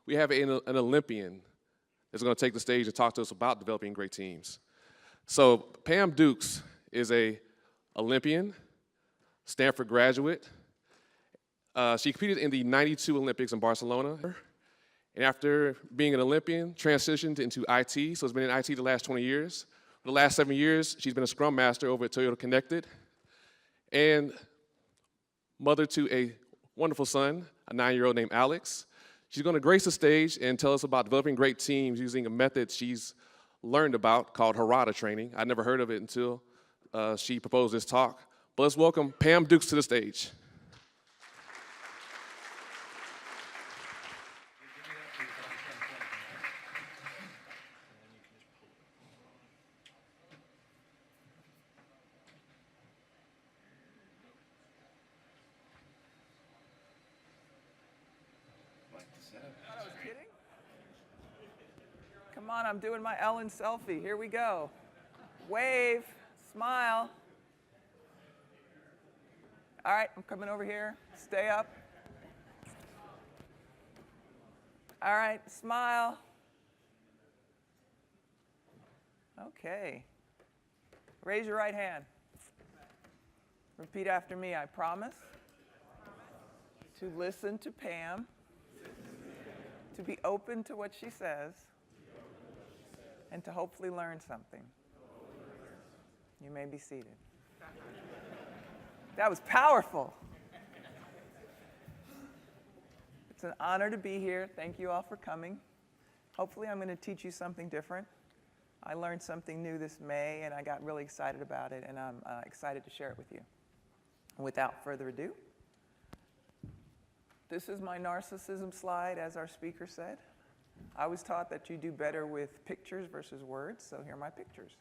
we have an Olympian that's going to take the stage and talk to us about developing great teams. So Pam Dukes is an Olympian, Stanford graduate. She competed in the '92 Olympics in Barcelona. And after being an Olympian, transitioned into IT, so has been in IT the last 20 years. For the last 7 years, she's been a Scrum Master over at Toyota Connected, and mother to a wonderful son, a 9-year-old named Alex. She's going to grace the stage and tell us about developing great teams using a method she's learned about called Harada Training. I'd never heard of it until she proposed this talk. But let's welcome Pam Dukes to the stage. Come on, I'm doing my Ellen selfie. Here we go. Wave, smile. All right, I'm coming over here. Stay up. All right, smile. Okay. Raise your right hand. Repeat after me. I promise to listen to Pam, to be open to what she says, and to hopefully learn something. You may be seated. That was powerful. It's an honor to be here. Thank you all for coming. Hopefully I'm going to teach you something different. I learned something new this May, and I got really excited about it, and I'm excited to share it with you. Without further ado, this is my narcissism slide, as our speaker said. I was taught that you do better with pictures versus words, so here are my pictures.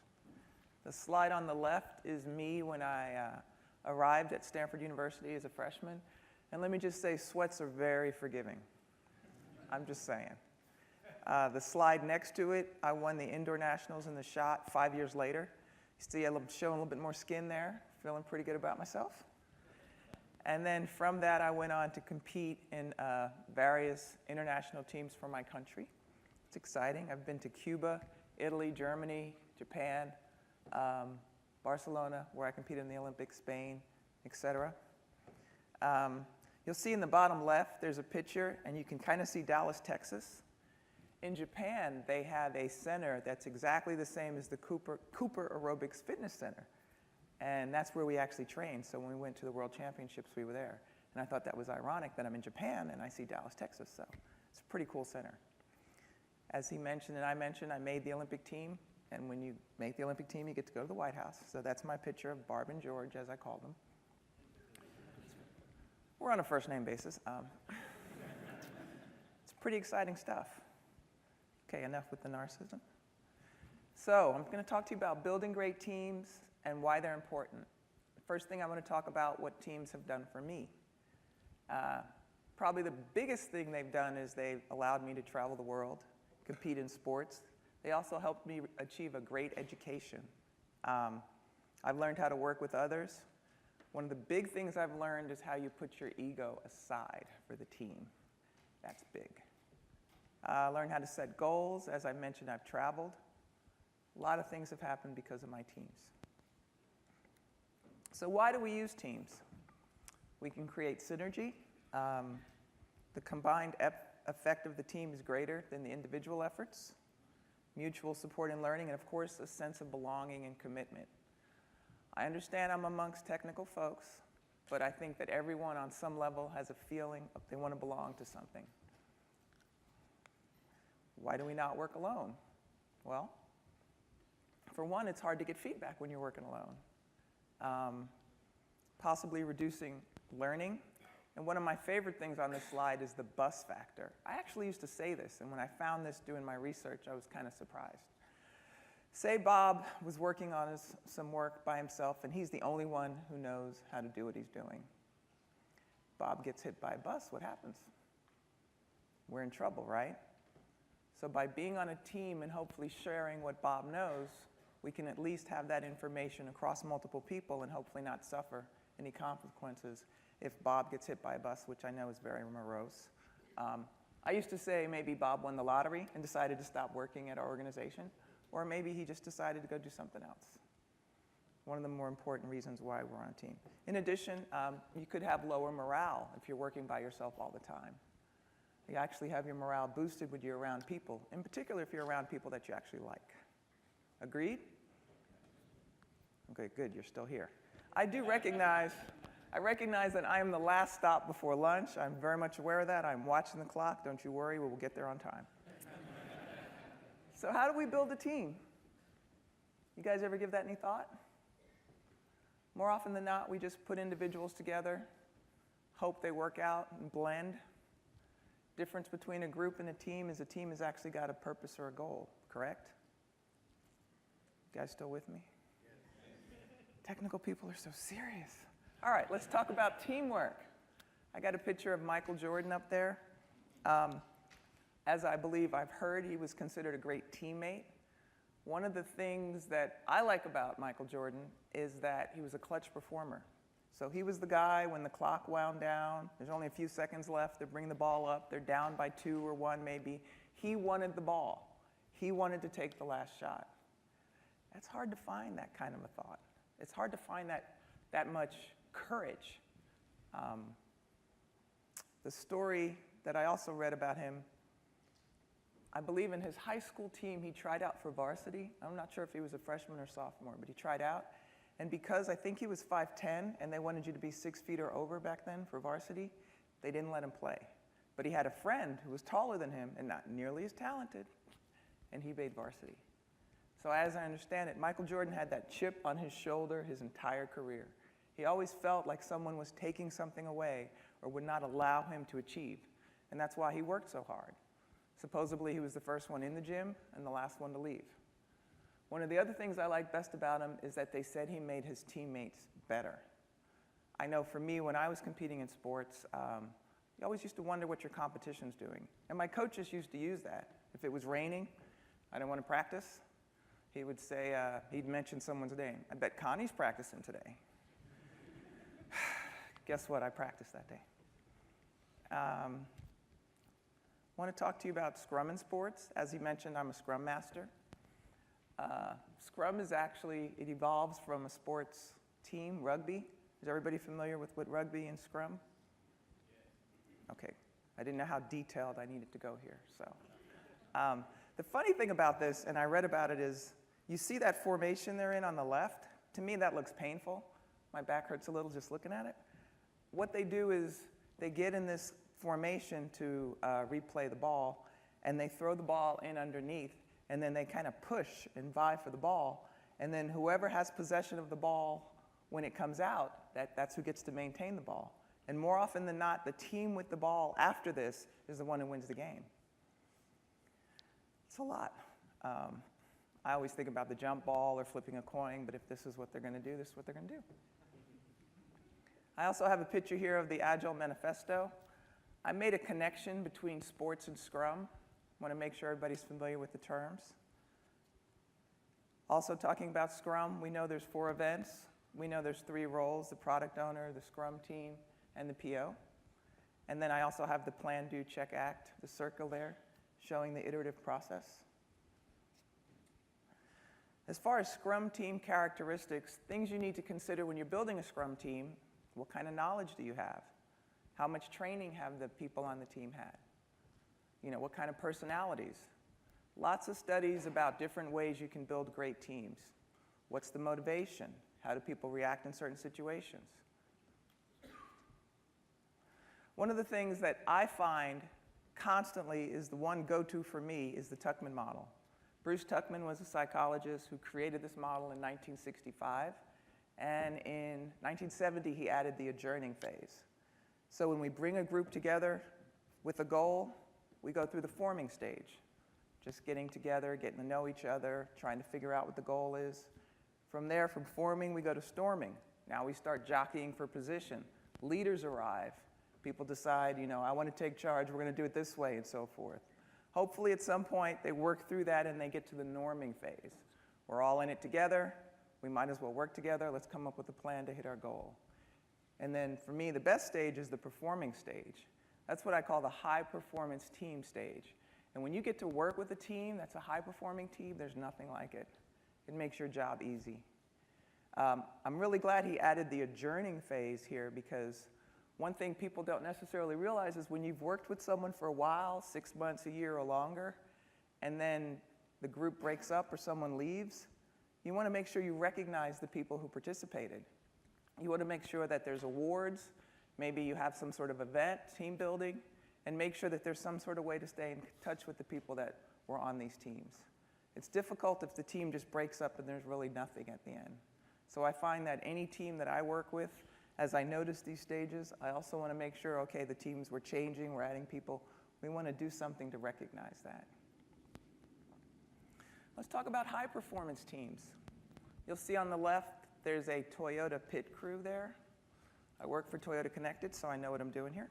The slide on the left is me when I arrived at Stanford University as a freshman. And let me just say, sweats are very forgiving. I'm just saying. The slide next to it, I won the indoor nationals in the shot 5 years later. You see I'm showing a little bit more skin there, feeling pretty good about myself. And then from that, I went on to compete in various international teams for my country. It's exciting. I've been to Cuba, Italy, Germany, Japan, Barcelona, where I competed in the Olympics, Spain, etc. You'll see in the bottom left, there's a picture, and you can kind of see Dallas, Texas. In Japan, they have a center that's exactly the same as the Cooper Aerobics Fitness Center. And that's where we actually trained. So when we went to the World Championships, we were there. And I thought that was ironic that I'm in Japan and I see Dallas, Texas. So it's a pretty cool center. As he mentioned and I mentioned, I made the Olympic team. And when you make the Olympic team, you get to go to the White House. So that's my picture of Barb and George, as I call them. We're on a first-name basis. It's pretty exciting stuff. Okay, enough with the narcissism. So I'm going to talk to you about building great teams and why they're important. First thing I want to talk about what teams have done for me. Probably the biggest thing they've done is they've allowed me to travel the world, compete in sports. They also helped me achieve a great education. I've learned how to work with others. One of the big things I've learned is how you put your ego aside for the team. That's big. I learned how to set goals. As I mentioned, I've traveled. A lot of things have happened because of my teams. So why do we use teams? We can create synergy. The combined effect of the team is greater than the individual efforts. Mutual support and learning, and of course, a sense of belonging and commitment. I understand I'm amongst technical folks, but I think that everyone on some level has a feeling they want to belong to something. Why do we not work alone? Well, for one, it's hard to get feedback when you're working alone. Possibly reducing learning. And one of my favorite things on this slide is the bus factor. I actually used to say this, and when I found this doing my research, I was kind of surprised. Say Bob was working on some work by himself, and he's the only one who knows how to do what he's doing. Bob gets hit by a bus, what happens? We're in trouble, right? So by being on a team and hopefully sharing what Bob knows, we can at least have that information across multiple people and hopefully not suffer any consequences if Bob gets hit by a bus, which I know is very morose. I used to say maybe Bob won the lottery and decided to stop working at our organization, or maybe he just decided to go do something else. One of the more important reasons why we're on a team. In addition, you could have lower morale if you're working by yourself all the time. You actually have your morale boosted when you're around people, in particular if you're around people that you actually like. Agreed? Okay, good, you're still here. I recognize that I am the last stop before lunch. I'm very much aware of that. I'm watching the clock. Don't you worry, we will get there on time. So how do we build a team? You guys ever give that any thought? More often than not, we just put individuals together, hope they work out and blend. Difference between a group and a team is actually got a purpose or a goal, correct? You guys still with me? Technical people are so serious. All right, let's talk about teamwork. I got a picture of Michael Jordan up there. As I believe I've heard, he was considered a great teammate. One of the things that I like about Michael Jordan is that he was a clutch performer. So he was the guy when the clock wound down, there's only a few seconds left, they bring the ball up, they're down by 2 or 1 maybe. He wanted the ball. He wanted to take the last shot. It's hard to find that kind of a thought. It's hard to find that much courage. The story that I also read about him, I believe in his high school team, he tried out for varsity. I'm not sure if he was a freshman or sophomore, but he tried out. And because I think he was 5'10", and they wanted you to be 6 feet or over back then for varsity, they didn't let him play. But he had a friend who was taller than him and not nearly as talented, and he made varsity. So as I understand it, Michael Jordan had that chip on his shoulder his entire career. He always felt like someone was taking something away or would not allow him to achieve. And that's why he worked so hard. Supposedly, he was the first one in the gym and the last one to leave. One of the other things I like best about him is that they said he made his teammates better. I know for me, when I was competing in sports, you always used to wonder what your competition's doing. And my coaches used to use that. If it was raining, I didn't want to practice, he would say, he'd mention someone's name. I bet Connie's practicing today. Guess what? I practiced that day. I want to talk to you about Scrum in sports. As he mentioned, I'm a Scrum Master. Scrum is actually, it evolves from a sports team, rugby. Is everybody familiar with what rugby and Scrum? Okay. I didn't know how detailed I needed to go here. So, the funny thing about this, and I read about it, is you see that formation they're in on the left? To me, that looks painful. My back hurts a little just looking at it. What they do is they get in this formation to replay the ball, and they throw the ball in underneath, and then they kind of push and vie for the ball, and then whoever has possession of the ball when it comes out, that's who gets to maintain the ball. And more often than not, the team with the ball after this is the one who wins the game. It's a lot. I always think about the jump ball or flipping a coin, but if this is what they're going to do, this is what they're going to do. I also have a picture here of the Agile Manifesto. I made a connection between sports and Scrum. I want to make sure everybody's familiar with the terms. Also talking about Scrum, we know there's 4 events. We know there's 3 roles, the product owner, the Scrum team, and the PO. And then I also have the plan, do, check, act, the circle there, showing the iterative process. As far as Scrum team characteristics, things you need to consider when you're building a Scrum team: what kind of knowledge do you have? How much training have the people on the team had? You know, what kind of personalities? Lots of studies about different ways you can build great teams. What's the motivation? How do people react in certain situations? One of the things that I find constantly is the one go-to for me is the Tuckman model. Bruce Tuckman was a psychologist who created this model in 1965. And in 1970, he added the adjourning phase. So when we bring a group together with a goal, we go through the forming stage. Just getting together, getting to know each other, trying to figure out what the goal is. From there, from forming, we go to storming. Now we start jockeying for position. Leaders arrive. People decide, you know, I want to take charge, we're going to do it this way, and so forth. Hopefully at some point they work through that and they get to the norming phase. We're all in it together. We might as well work together. Let's come up with a plan to hit our goal. And then for me, the best stage is the performing stage. That's what I call the high-performance team stage. And when you get to work with a team that's a high-performing team, there's nothing like it. It makes your job easy. I'm really glad he added the adjourning phase here, because one thing people don't necessarily realize is when you've worked with someone for a while, 6 months, a year, or longer, and then the group breaks up or someone leaves, you want to make sure you recognize the people who participated. You want to make sure that there's awards, maybe you have some sort of event, team building, and make sure that there's some sort of way to stay in touch with the people that were on these teams. It's difficult if the team just breaks up and there's really nothing at the end. So I find that any team that I work with, as I notice these stages, I also want to make sure, okay, the teams we're changing, we're adding people. We want to do something to recognize that. Let's talk about high-performance teams. You'll see on the left, there's a Toyota pit crew there. I work for Toyota Connected, so I know what I'm doing here.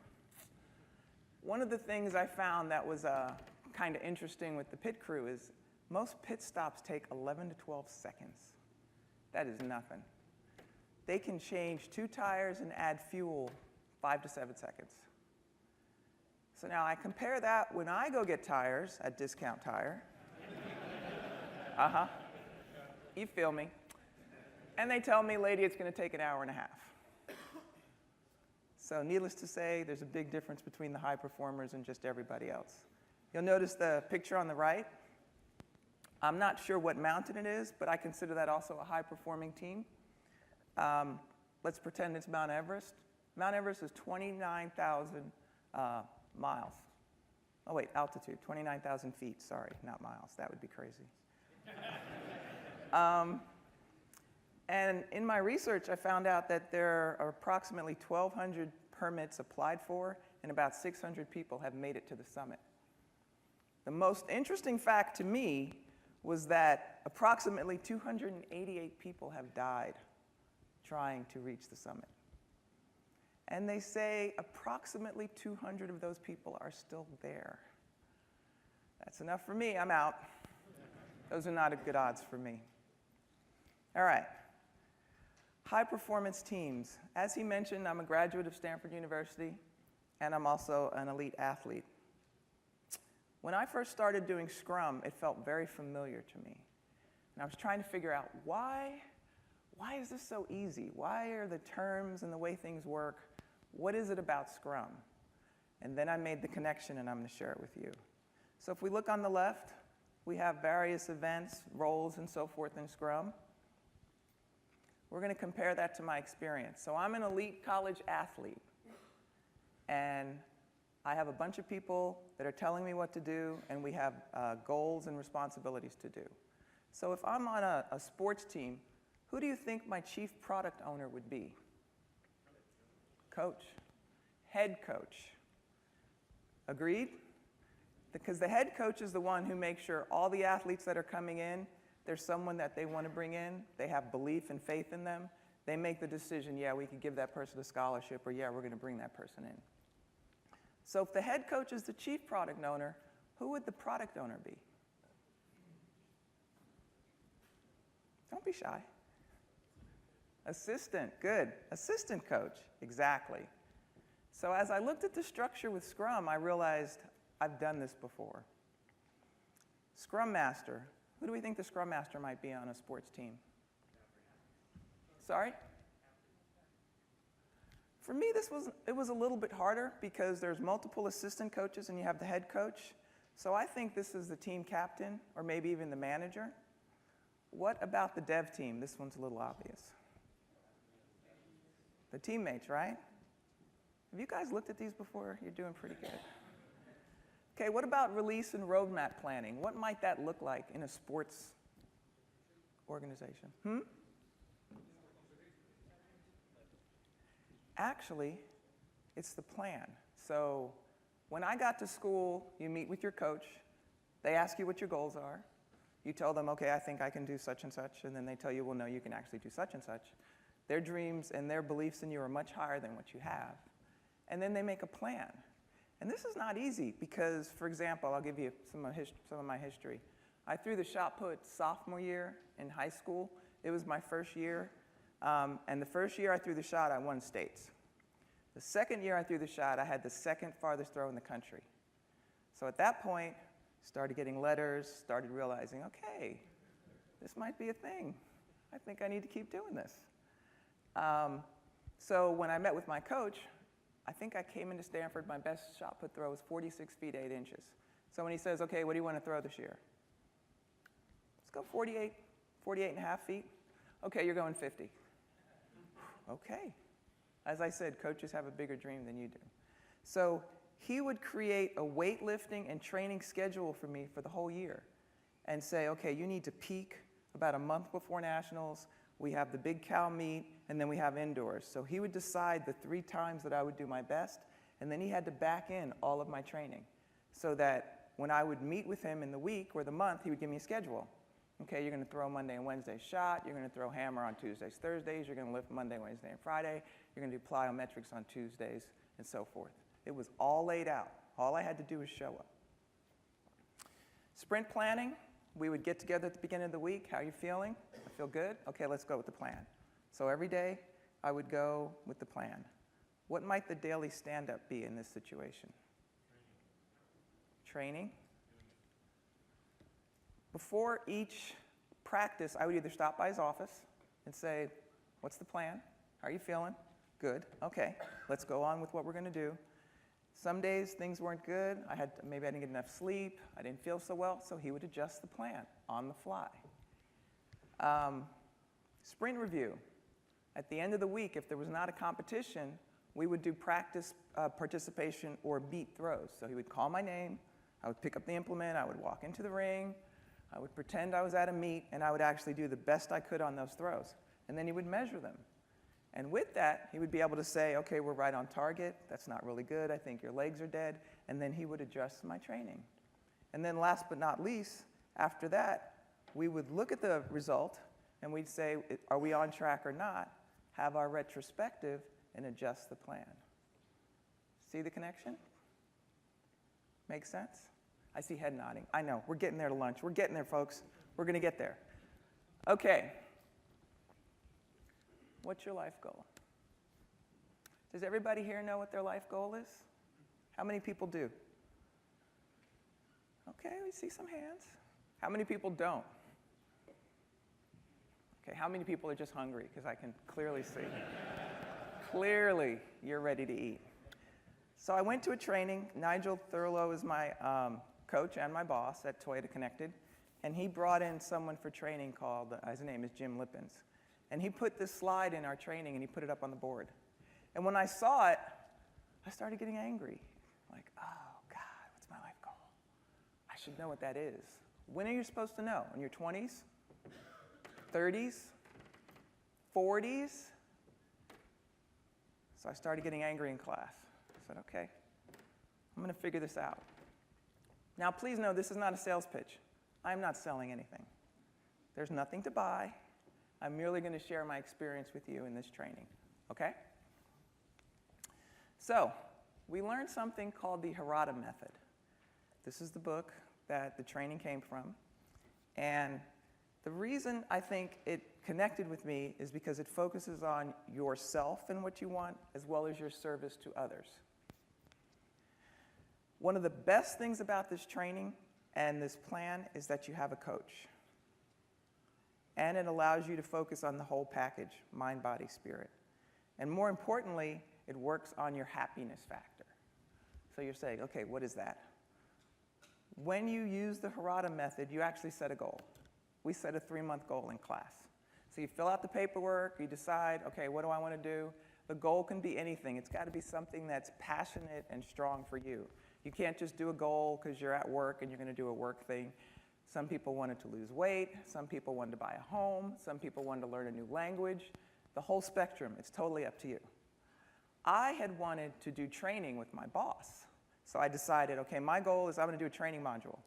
One of the things I found that was kind of interesting with the pit crew is most pit stops take 11 to 12 seconds. That is nothing. They can change 2 tires and add fuel 5 to 7 seconds. So now I compare that when I go get tires at Discount Tire. You feel me. And they tell me, lady, it's going to take an hour and a half. So needless to say, there's a big difference between the high performers and just everybody else. You'll notice the picture on the right. I'm not sure what mountain it is, but I consider that also a high-performing team. Let's pretend it's Mount Everest. Mount Everest is 29,000 miles. Oh, wait, altitude, 29,000 feet. Sorry, not miles. That would be crazy. And in my research, I found out that there are approximately 1,200 permits applied for, and about 600 people have made it to the summit. The most interesting fact to me was that approximately 288 people have died trying to reach the summit. And they say approximately 200 of those people are still there. That's enough for me. I'm out. Those are not good odds for me. All right. High-performance teams. As he mentioned, I'm a graduate of Stanford University, and I'm also an elite athlete. When I first started doing Scrum, it felt very familiar to me. And I was trying to figure out why is this so easy? Why are the terms and the way things work? What is it about Scrum? And then I made the connection, and I'm going to share it with you. So if we look on the left, we have various events, roles, and so forth in Scrum. We're going to compare that to my experience. So I'm an elite college athlete, and I have a bunch of people that are telling me what to do, and we have goals and responsibilities to do. So if I'm on a sports team, who do you think my chief product owner would be? Coach. Head coach. Agreed? Because the head coach is the one who makes sure all the athletes that are coming in, there's someone that they want to bring in, they have belief and faith in them, they make the decision, yeah, we could give that person a scholarship, or yeah, we're going to bring that person in. So if the head coach is the chief product owner, who would the product owner be? Don't be shy. Assistant, good. Assistant coach, exactly. So as I looked at the structure with Scrum, I realized I've done this before. Scrum Master. Who do we think the Scrum Master might be on a sports team? Sorry? For me, it was a little bit harder because there's multiple assistant coaches and you have the head coach. So I think this is the team captain or maybe even the manager. What about the dev team? This one's a little obvious. The teammates, right? Have you guys looked at these before? You're doing pretty good. Okay, what about release and roadmap planning? What might that look like in a sports organization? Actually, it's the plan. So when I got to school, you meet with your coach. They ask you what your goals are. You tell them, okay, I think I can do such and such. And then they tell you, well, no, you can actually do such and such. Their dreams and their beliefs in you are much higher than what you have. And then they make a plan. And this is not easy because, for example, I'll give you some of my history. I threw the shot put sophomore year in high school. It was my first year. And the first year I threw the shot, I won states. The second year I threw the shot, I had the second farthest throw in the country. So at that point, started getting letters, started realizing, okay, this might be a thing. I think I need to keep doing this. So when I met with my coach, I think I came into Stanford, my best shot put throw was 46 feet 8 inches. So when he says, okay, what do you want to throw this year? Let's go 48 and a half feet. Okay, you're going 50. Okay. As I said, coaches have a bigger dream than you do. So he would create a weightlifting and training schedule for me for the whole year and say, okay, you need to peak about a month before nationals. We have the big cow meet, and then we have indoors. So he would decide the 3 times that I would do my best, and then he had to back in all of my training so that when I would meet with him in the week or the month, he would give me a schedule. Okay, you're going to throw Monday and Wednesday shot. You're going to throw hammer on Tuesdays, Thursdays. You're going to lift Monday, Wednesday, and Friday. You're going to do plyometrics on Tuesdays, and so forth. It was all laid out. All I had to do was show up. Sprint planning, we would get together at the beginning of the week. How are you feeling? I feel good. Okay, let's go with the plan. So every day, I would go with the plan. What might the daily stand-up be in this situation? Training. Before each practice, I would either stop by his office and say, what's the plan? How are you feeling? Good. Okay, let's go on with what we're going to do. Some days things weren't good. Maybe I didn't get enough sleep. I didn't feel so well, so he would adjust the plan on the fly. Sprint review. At the end of the week, if there was not a competition, we would do practice participation or beat throws. So he would call my name. I would pick up the implement. I would walk into the ring. I would pretend I was at a meet, and I would actually do the best I could on those throws. And then he would measure them. And with that, he would be able to say, okay, we're right on target. That's not really good. I think your legs are dead. And then he would adjust my training. And then last but not least, after that, we would look at the result, and we'd say, are we on track or not? Have our retrospective and adjust the plan. See the connection? Make sense? I see head nodding. I know. We're getting there to lunch. We're getting there, folks. We're going to get there. Okay. What's your life goal? Does everybody here know what their life goal is? How many people do? Okay, we see some hands. How many people don't? Okay, how many people are just hungry? Because I can clearly see. Clearly, you're ready to eat. So I went to a training. Nigel Thurlow is my coach and my boss at Toyota Connected. And he brought in someone for training called, his name is Jim Lippens. And he put this slide in our training, and he put it up on the board. And when I saw it, I started getting angry. Like, oh, God, what's my life goal? I should know what that is. When are you supposed to know? In your 20s? 30s? 40s? So I started getting angry in class. I said, okay, I'm going to figure this out. Now, please know this is not a sales pitch. I'm not selling anything. There's nothing to buy. I'm merely going to share my experience with you in this training, okay? So, we learned something called the Hirata Method. This is the book that the training came from. And the reason I think it connected with me is because it focuses on yourself and what you want, as well as your service to others. One of the best things about this training and this plan is that you have a coach. And it allows you to focus on the whole package, mind, body, spirit. And more importantly, it works on your happiness factor. So you're saying, okay, what is that? When you use the Hirata method, you actually set a goal. We set a 3-month goal in class. So you fill out the paperwork, you decide, okay, what do I want to do? The goal can be anything. It's got to be something that's passionate and strong for you. You can't just do a goal because you're at work and you're going to do a work thing. Some people wanted to lose weight. Some people wanted to buy a home. Some people wanted to learn a new language. The whole spectrum. It's totally up to you. I had wanted to do training with my boss. So I decided, okay, my goal is I'm going to do a training module.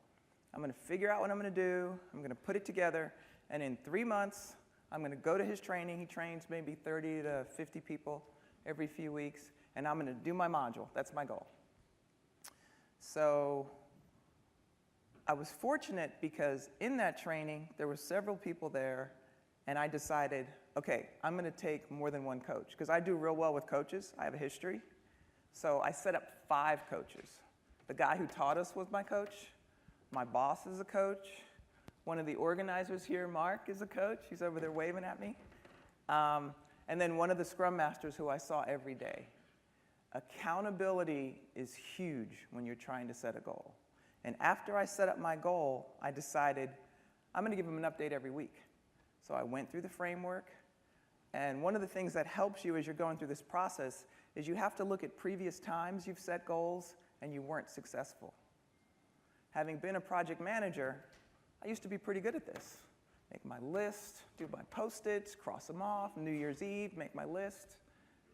I'm going to figure out what I'm going to do. I'm going to put it together. And in 3 months, I'm going to go to his training. He trains maybe 30 to 50 people every few weeks. And I'm going to do my module. That's my goal. So I was fortunate because in that training, there were several people there, and I decided, okay, I'm going to take more than one coach, because I do real well with coaches. I have a history, So I set up 5 coaches. The guy who taught us was my coach. My boss is a coach. One of the organizers here, Mark, is a coach. He's over there waving at me. And then one of the Scrum Masters who I saw every day. Accountability is huge when you're trying to set a goal. And after I set up my goal, I decided I'm going to give him an update every week. So I went through the framework. And one of the things that helps you as you're going through this process is you have to look at previous times you've set goals and you weren't successful. Having been a project manager, I used to be pretty good at this. Make my list, do my Post-its, cross them off, New Year's Eve, make my list.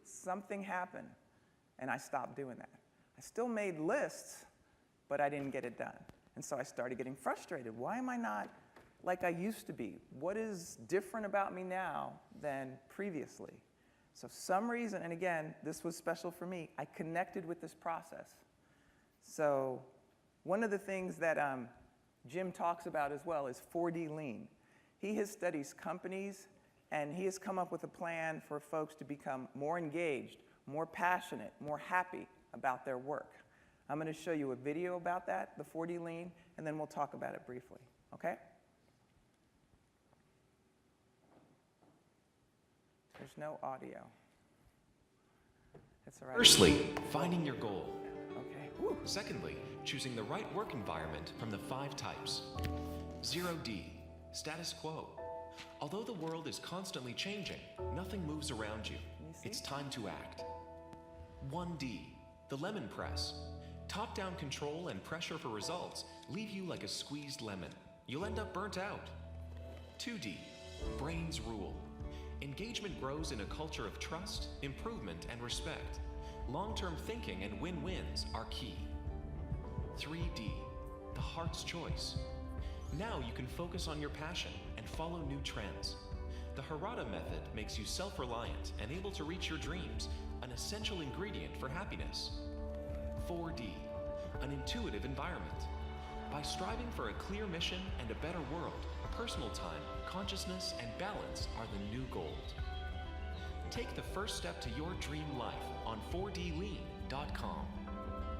Something happened, and I stopped doing that. I still made lists, but I didn't get it done. And so I started getting frustrated. Why am I not like I used to be? What is different about me now than previously? So some reason, and again, this was special for me, I connected with this process. So one of the things that Jim talks about as well is 4D lean. He has studied companies, and he has come up with a plan for folks to become more engaged, more passionate, more happy about their work. I'm going to show you a video about that, the 4D lean, and then we'll talk about it briefly, okay? There's no audio. That's all right. Firstly, finding your goal. Okay. Woo. Secondly, choosing the right work environment from the 5 types. 0D, status quo. Although the world is constantly changing, nothing moves around you. It's time to act. 1D, the lemon press. Top-down control and pressure for results leave you like a squeezed lemon. You'll end up burnt out. 2D, brains rule. Engagement grows in a culture of trust, improvement, and respect. Long-term thinking and win-wins are key. 3D, the heart's choice. Now you can focus on your passion and follow new trends. The Hirata Method makes you self-reliant and able to reach your dreams, an essential ingredient for happiness. 4D, an intuitive environment. By striving for a clear mission and a better world, personal time, consciousness, and balance are the new gold. Take the first step to your dream life on 4dlean.com.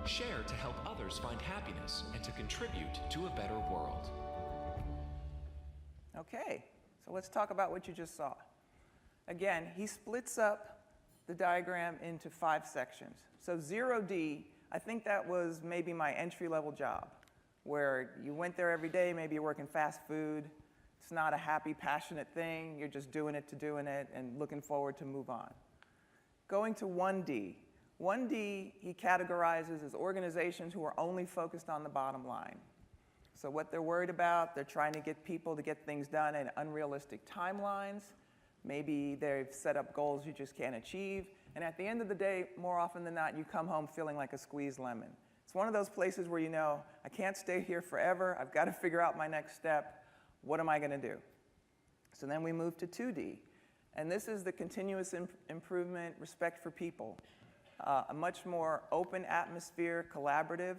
Share to help others find happiness and to contribute to a better world. Okay, so let's talk about what you just saw. Again, he splits up the diagram into 5 sections. So 0D, I think that was maybe my entry-level job, where you went there every day, maybe you're working fast food. It's not a happy, passionate thing. You're just doing it to doing it and looking forward to move on. Going to 1D. 1D, he categorizes as organizations who are only focused on the bottom line. So what they're worried about, they're trying to get people to get things done in unrealistic timelines. Maybe they've set up goals you just can't achieve. And at the end of the day, more often than not, you come home feeling like a squeezed lemon. It's one of those places where you know, I can't stay here forever. I've got to figure out my next step. What am I going to do? So then we move to 2D. And this is the continuous improvement, respect for people. A much more open atmosphere, collaborative.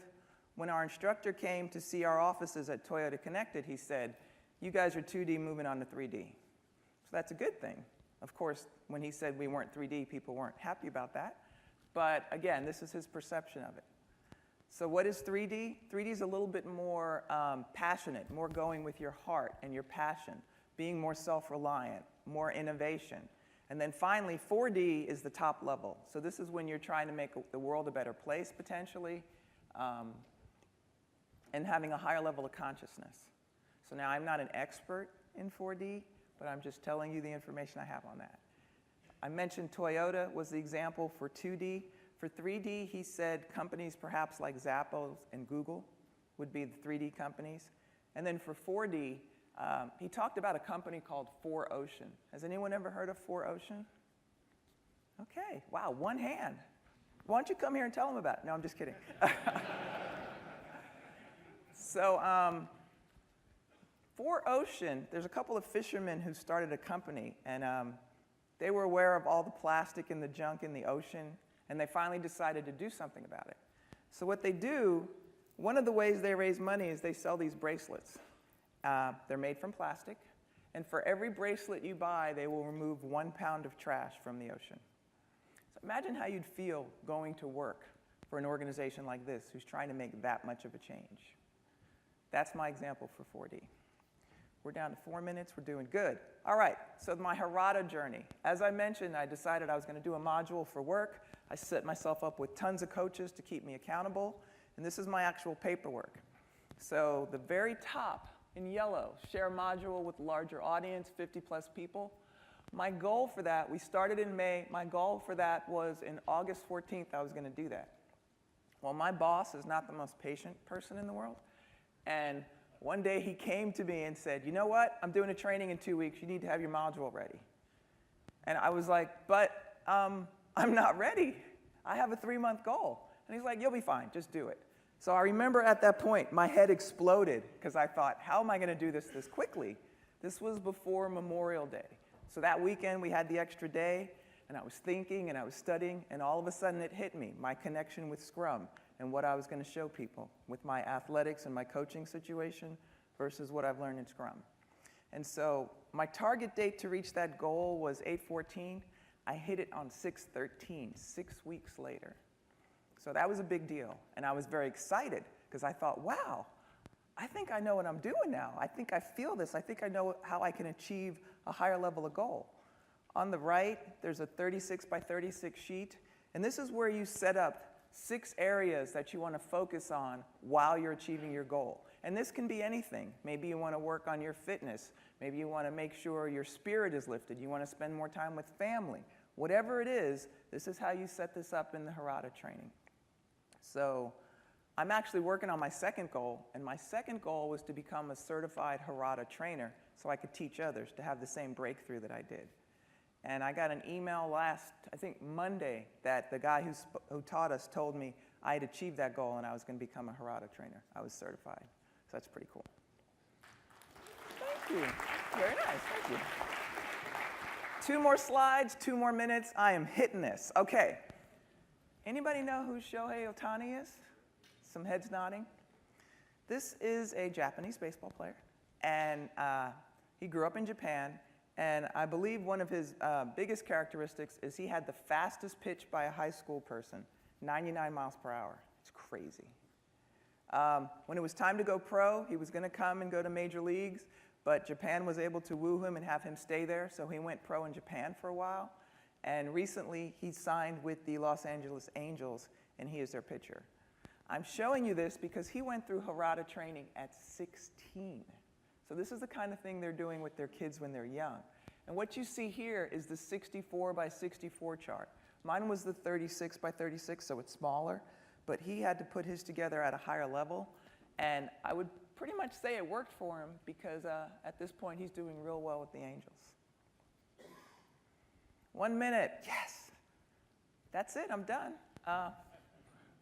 When our instructor came to see our offices at Toyota Connected, he said, you guys are 2D moving on to 3D. So that's a good thing. Of course, when he said we weren't 3D, people weren't happy about that. But again, this is his perception of it. So what is 3D? 3D is a little bit more passionate, more going with your heart and your passion, being more self-reliant, more innovation. And then finally, 4D is the top level. So this is when you're trying to make the world a better place, potentially, and having a higher level of consciousness. So now I'm not an expert in 4D, but I'm just telling you the information I have on that. I mentioned Toyota was the example for 2D. For 3D, he said companies perhaps like Zappos and Google would be the 3D companies. And then for 4D, he talked about a company called 4Ocean. Has anyone ever heard of 4Ocean? Okay, wow, one hand. Why don't you come here and tell them about it? No, I'm just kidding. So 4Ocean, there's a couple of fishermen who started a company, and they were aware of all the plastic and the junk in the ocean, and they finally decided to do something about it. So what they do, one of the ways they raise money is they sell these bracelets. They're made from plastic, and for every bracelet you buy, they will remove 1 pound of trash from the ocean. So Imagine how you'd feel going to work for an organization like this who's trying to make that much of a change. That's my example for 4D. We're down to 4 minutes. We're doing good. All right, so my Harada journey. As I mentioned, I decided I was going to do a module for work. I set myself up with tons of coaches to keep me accountable, and this is my actual paperwork. So the very top in yellow, share module with larger audience, 50+ people. My goal for that, we started in May. My goal for that was in August 14th, I was going to do that. Well, my boss is not the most patient person in the world, and one day he came to me and said, you know what, I'm doing a training in 2 weeks. You need to have your module ready. And I was like, but I'm not ready. I have a 3-month goal. And he's like, you'll be fine, just do it. So I remember at that point, my head exploded because I thought, how am I going to do this quickly? This was before Memorial Day. So that weekend, we had the extra day, and I was thinking and I was studying, and all of a sudden it hit me, my connection with Scrum and what I was going to show people with my athletics and my coaching situation versus what I've learned in Scrum. And so my target date to reach that goal was 8/14. I hit it on 6/13, 6 weeks later. So that was a big deal, and I was very excited because I thought, wow, I think I know what I'm doing now. I think I feel this. I think I know how I can achieve a higher level of goal. On the right, there's a 36 by 36 sheet, and this is where you set up 6 areas that you want to focus on while you're achieving your goal. And this can be anything. Maybe you want to work on your fitness. Maybe you want to make sure your spirit is lifted. You want to spend more time with family. Whatever it is, this is how you set this up in the Harada training. So I'm actually working on my second goal, and my second goal was to become a certified Harada trainer so I could teach others to have the same breakthrough that I did. And I got an email last, I think Monday, that the guy who taught us told me I had achieved that goal and I was going to become a Harada trainer. I was certified. So that's pretty cool. Thank you. Very nice. Thank you. 2 more slides, 2 more minutes. I am hitting this. Okay. Anybody know who Shohei Ohtani is? Some heads nodding. This is a Japanese baseball player, and he grew up in Japan, and I believe one of his biggest characteristics is he had the fastest pitch by a high school person, 99 miles per hour. It's crazy. When it was time to go pro, he was going to come and go to major leagues, but Japan was able to woo him and have him stay there, so he went pro in Japan for a while. And recently, he signed with the Los Angeles Angels, and he is their pitcher. I'm showing you this because he went through Harada training at 16. So this is the kind of thing they're doing with their kids when they're young. And what you see here is the 64 by 64 chart. Mine was the 36 by 36, so it's smaller. But he had to put his together at a higher level. And I would pretty much say it worked for him because at this point, he's doing real well with the Angels. 1 minute, yes. That's it, I'm done.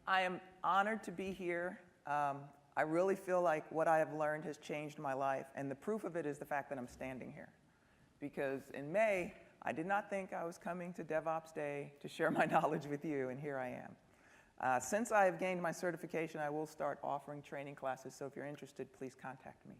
I am honored to be here. I really feel like what I have learned has changed my life, and the proof of it is the fact that I'm standing here. Because in May, I did not think I was coming to DevOps Day to share my knowledge with you, and here I am. Since I have gained my certification, I will start offering training classes, so if you're interested, please contact me.